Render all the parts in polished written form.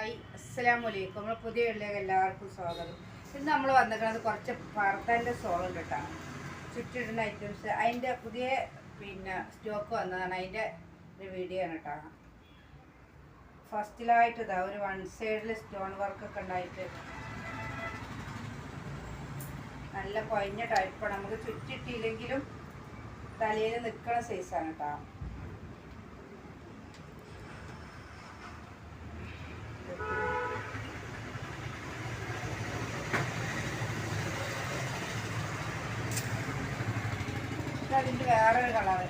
Hi അസ്സലാമലൈക്കും. നമ്മൾ പുതിയ വീട്ടിലേക്ക് എല്ലാവർക്കും സ്വാഗതം. ഇന്ന് നമ്മൾ വന്നിരിക്കുന്നത് കുറച്ച് പർദ്ദൻ്റെ സോളും കിട്ടാം, ചുറ്റിടുന്ന ഐറ്റംസ്. അതിൻ്റെ പുതിയ സ്റ്റോക്ക് വന്നതാണ്. അതിൻ്റെ ഒരു വീഡിയോ ആണ് കേട്ടോ. ഫസ്റ്റിലായിട്ട് ഇതാ ഒരു വൺ സൈഡിൽ സ്റ്റോൺ വർക്കൊക്കെ ഉണ്ടായിട്ട് നല്ല കൊയഞ്ഞ ടൈപ്പാണ്. നമുക്ക് ചുറ്റിട്ടില്ലെങ്കിലും തലയിൽ നിൽക്കുന്ന സൈസാണ് കേട്ടോ. അതിൻ്റെ വേറൊരു കളറ്.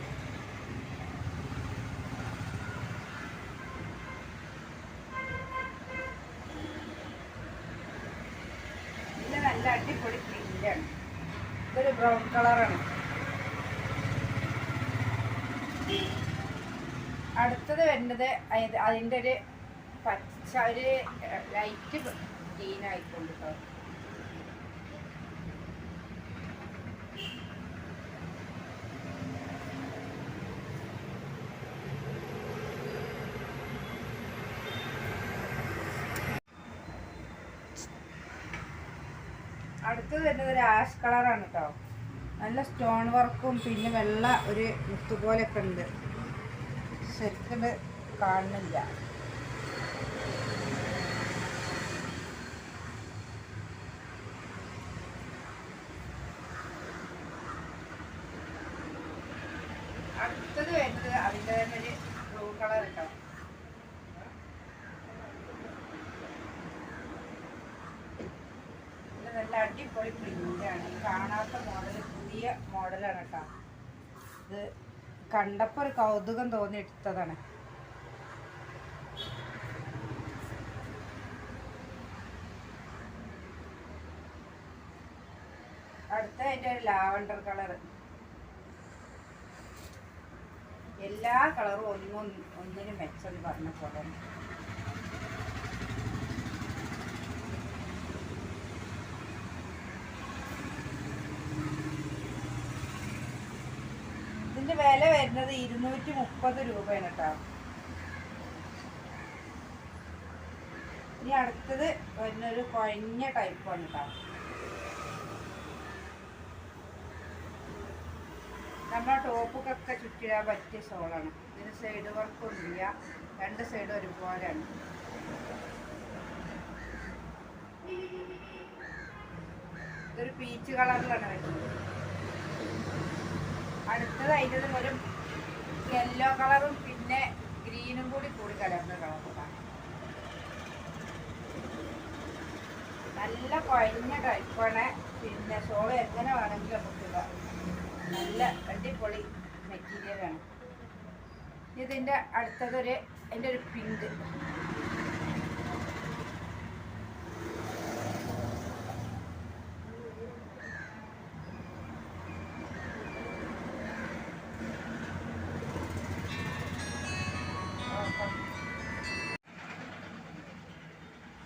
ഇത് നല്ല അടിപൊളി പ്രിന്റാണ്. ഇതൊരു ബ്രൗൺ കളറാണ്. അടുത്തത് വരുന്നത് അതിൻ്റെ ഒരു പച്ച, ഒരു ലൈറ്റ് ഗ്രീൻ ആയിക്കൊണ്ട് കേട്ടോ. അടുത്തത് വരുന്നത് ഒരു ആഷ് കളറാണ് കേട്ടോ. നല്ല സ്റ്റോൺ വർക്കും പിന്നെ വെള്ള ഒരു മുത്തുപോലൊക്കെ ഉണ്ട്. ശരിക്കും കാണുന്നില്ല. അടുത്തത് വരുന്നത് അതിൻ്റെ തന്നെ ഒരു ബ്ലൂ കളർ കേട്ടോ. നല്ല അടിപൊളി പ്രിന്റാണ്. കാണാത്ത മോഡൽ, പുതിയ മോഡലാണ് കേട്ടോ. ഇത് കണ്ടപ്പോൾ ഒരു കൗതുകം തോന്നി എടുത്തതാണ്. അടുത്ത അതിൻ്റെ ഒരു ലാവണ്ടർ കളർ. എല്ലാ കളറും ഒന്നിനും മെച്ചം പറഞ്ഞ പോലെ. ഇതിന്റെ വില വരുന്നത് 230 രൂപയാണ് കേട്ടോ. ഇനി അടുത്തത് വരുന്നൊരു കുഴഞ്ഞ ടൈപ്പാണ് കേട്ടോ. നമ്മളെ ടോപ്പൊക്കെ ചുറ്റിടാൻ പറ്റിയ ഷോളാണ്. ഇതിന് സൈഡ് വർക്കൊന്നുമില്ല, രണ്ട് സൈഡ് ഒരുപോലെയാണ്. ഇതൊരു പീച്ച് കളറിലാണ് വരുന്നത്. അടുത്തത് അതിൻ്റെ ഒരു യെല്ലോ കളറും പിന്നെ ഗ്രീനും കൂടി കലർന്ന കളറാണ്. നല്ല കുഴഞ്ഞ ടൈപ്പാണ്. പിന്നെ ഷോൾ എങ്ങനെ വേണമെങ്കിലും നമുക്ക് ഇടാം. നല്ല അടിപൊളി മെറ്റീരിയലാണ്. ഇതിൻ്റെ അടുത്തതൊരു അതിൻ്റെ ഒരു പിങ്ക്.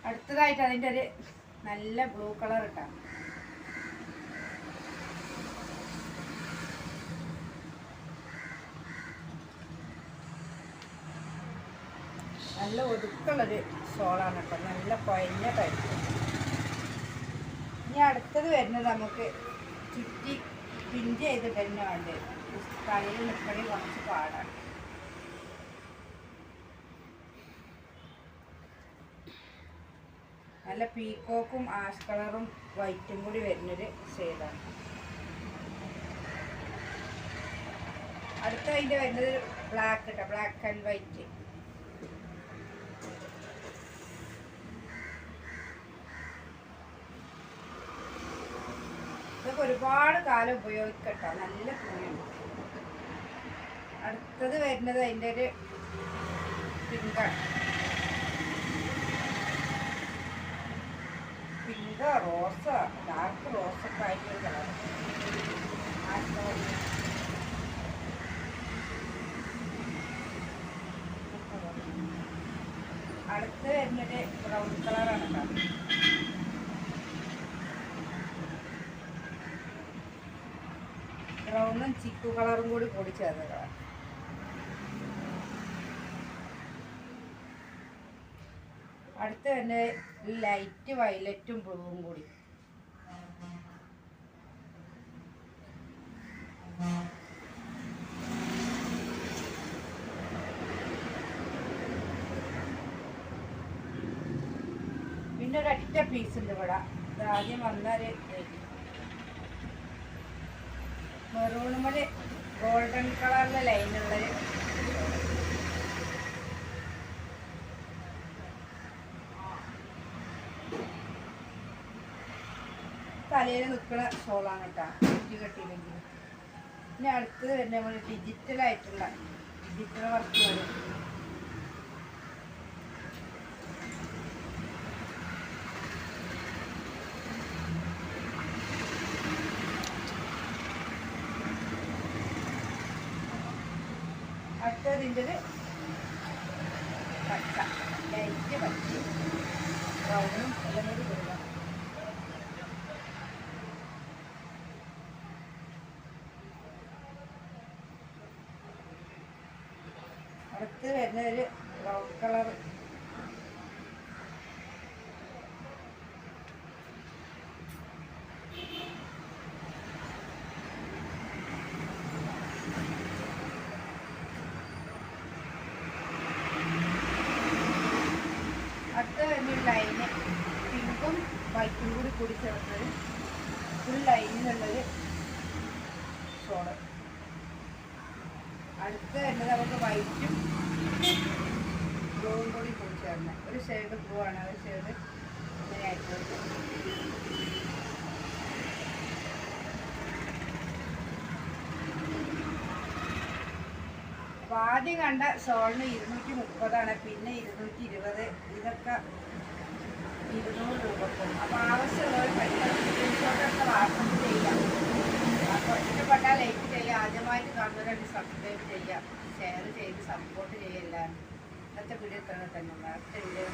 അടുത്തതായിട്ട് അതിൻ്റെ ഒരു നല്ല ബ്ലൂ കളർ ഇട്ടാണ്. നല്ല ഒതുക്കുള്ളൊരു ഷോളാണ് കേട്ടോ. നല്ല കുഴഞ്ഞ ടൈപ്പ്. ഇനി അടുത്തത് വരുന്നത് നമുക്ക് ചുറ്റി പിഞ്ച് ചെയ്തിട്ട് തന്നെ വേണ്ടത്. തലയിൽ നിൽക്കണേ കുറച്ച് പാടാണ്. നല്ല പീക്കോക്കും ആഷ് കളറും വൈറ്റും കൂടി വരുന്നൊരു ഷെയ്ഡാണ്. അടുത്ത അതിൻ്റെ വരുന്നത് ബ്ലാക്ക് കേട്ടോ, ബ്ലാക്ക് ആൻഡ് വൈറ്റ്. ഇതൊക്കെ ഒരുപാട് കാലം ഉപയോഗിക്കട്ടോ, നല്ല തുണിയാണ്. അടുത്തത് വരുന്നത് അതിൻ്റെ ഒരു പിങ്കാണ്. പിങ്ക് റോസ്, ഡാർക്ക് റോസൊക്കെ ആയിട്ടൊരു കളർ. അടുത്ത് വരുന്നൊരു ബ്രൗൺ കളറാണ് കേട്ടോ. ബ്രൗണും ചിക്കു കളറും കൂടി ചേർന്നതാണ്. അടുത്ത് തന്നെ ലൈറ്റ് വയലറ്റും ബ്ലൂവും കൂടി. പിന്നെ ഒരൊറ്റ പീസ് ഉണ്ട് ഇവിടെ. ആദ്യം വന്നൊരു മെറൂണുമല് ഗോൾഡൻ കളറിലെ ലൈനുള്ളൊരു തലയിൽ നിൽക്കുന്ന ഷോളാണ് കേട്ടോ. ചുറ്റി കെട്ടിയില്ലെങ്കിൽ. പിന്നെ അടുത്ത് തന്നെ നമ്മൾ ഡിജിറ്റൽ വർക്ക് വരും. അടുത്തതിൻ്റെ പച്ച, ലൈറ്റ് പച്ച, ബ്രൗണും എല്ലാം കൂടി കൊടുക്കാം. അടുത്ത് വരുന്ന ഒരു ബ്രൗൺ കളർ. അടുത്ത വരുന്ന ലൈന് പിങ്കും വൈറ്റും കൂടി ചേർത്തത് ഫുൾ ലൈനിലുള്ളൊരു ഷോള്. അടുത്ത് വരുന്നത് നമുക്ക് വൈറ്റും ബ്ലൂവും കൂടി ചേർന്ന് ഒരു സൈഡ് ബ്ലൂ ആണ്, ഒരു സൈഡ് ഇങ്ങനെ ആയിട്ട്. അപ്പോൾ ആദ്യം കണ്ട ഷോളിന് 230 പിന്നെ 220. ഇതൊക്കെ 200 രൂപക്കും. അപ്പോൾ ആവശ്യമുള്ളവർ പെട്ടെന്ന് വാട്സപ്പ് ചെയ്യാം. അപ്പോൾ ഇഷ്ടപ്പെട്ടാൽ ലൈക്ക് ചെയ്യുക. ആദ്യമായിട്ട് കാണുന്നവരായിട്ട് സബ്സ്ക്രൈബ് ചെയ്യുക, ഷെയർ ചെയ്ത് സപ്പോർട്ട് ചെയ്യില്ല. അടുത്ത വീഡിയോ തന്നെ അടുത്ത വീഡിയോ